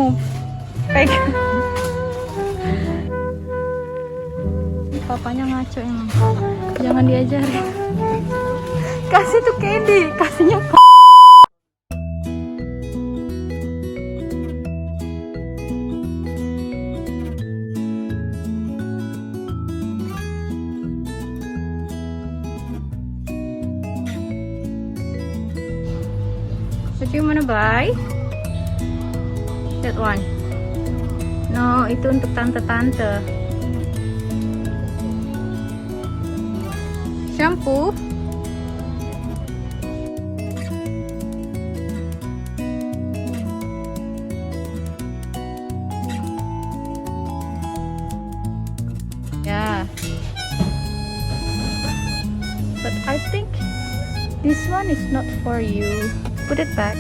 kamu. Pegang. Papanya ngaco emang. Jangan diajarin. Kasih tuh candy, kasihnya What do you wanna buy? That one. No, itu untuk tante-tante. Shampoo. Yeah. But I think this one is not for you. Put it back.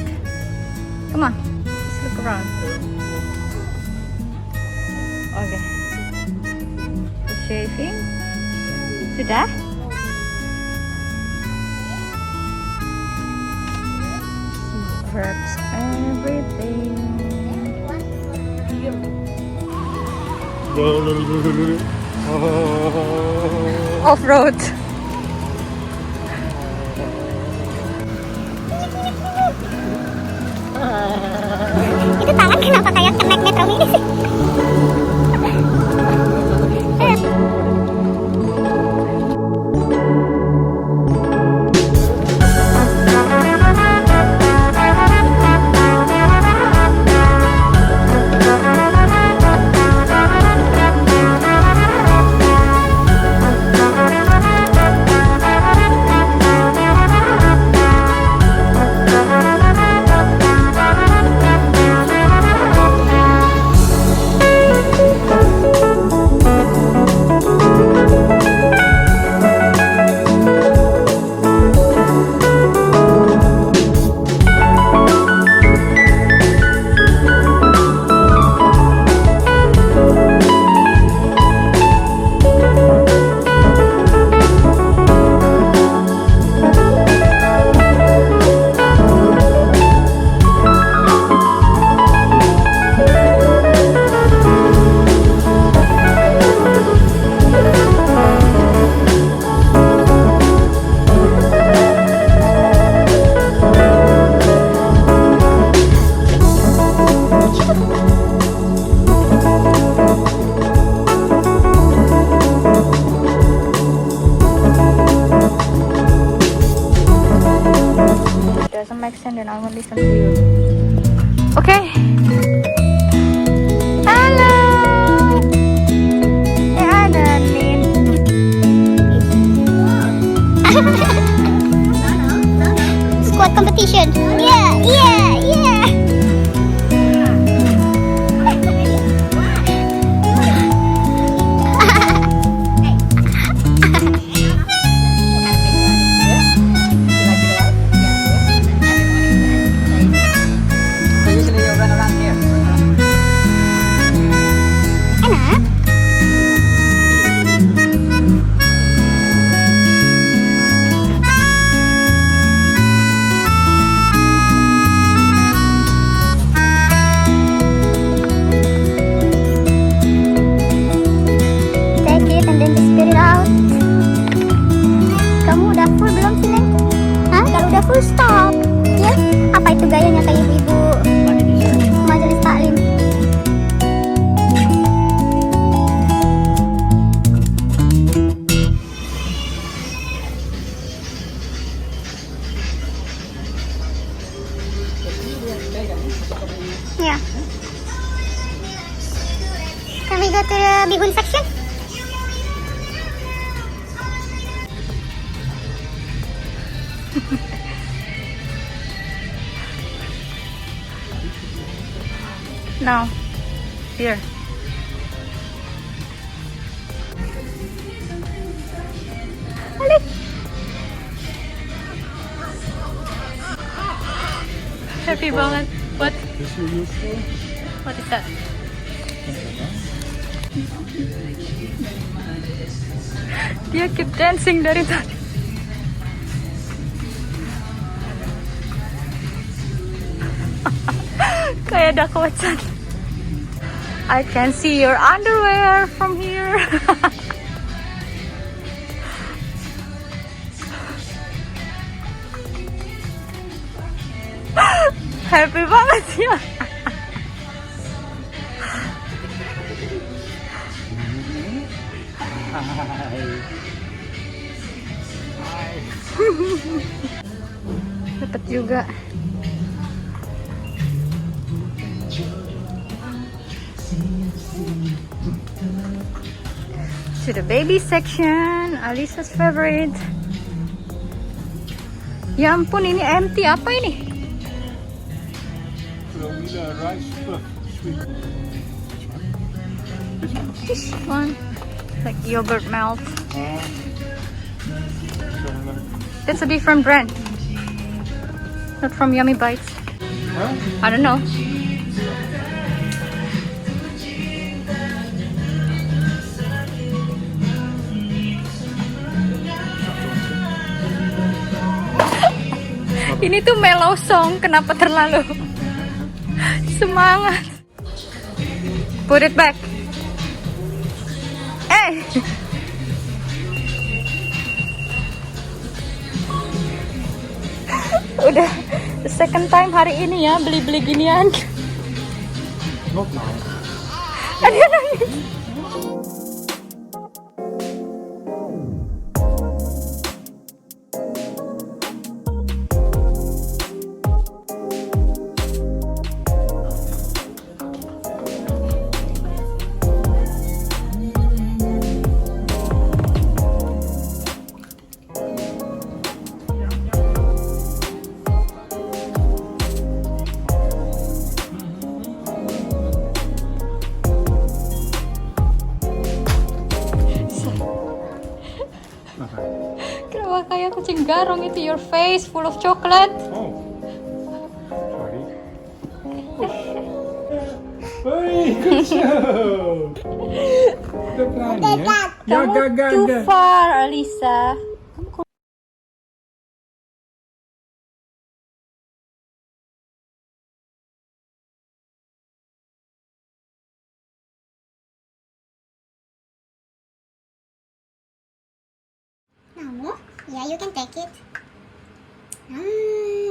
Come on, let's look around. Okay. For shaving. Sudah? She grabs everything. Off-road. Itu tangan kenapa kayak kenek metro mini sih? Then I will listen to you. Okay. Halo. Ada Nin. Squad competition. Yeah. Full stop. Ya, apa itu gayanya kayak ibu-ibu majelis taklim? Ya. Can we go to the bihun section? Now, here. Balik. Happy banget. What? What is that? Dia keep dancing dari tadi. Kayak ada kocan. I can see your underwear from here. Happy banget ya. Dapat juga. To the baby section, Alisa's favorite. Ya ampun, ini empty. Apa ini? This one, like yogurt melt. That's a different brand. Not from Yummy Bites. I don't know. Ini tuh mellow song, kenapa terlalu semangat? Put it back. Udah the second time hari ini ya beli-beli ginian. Dia nangis. Kenapa kayak kucing garong itu? Your face full of chocolate. Oh, sorry. Hey, good show. Udah berani ya? Ya, Kamu too far, Alisa. No? Yeah, you can take it. Ah.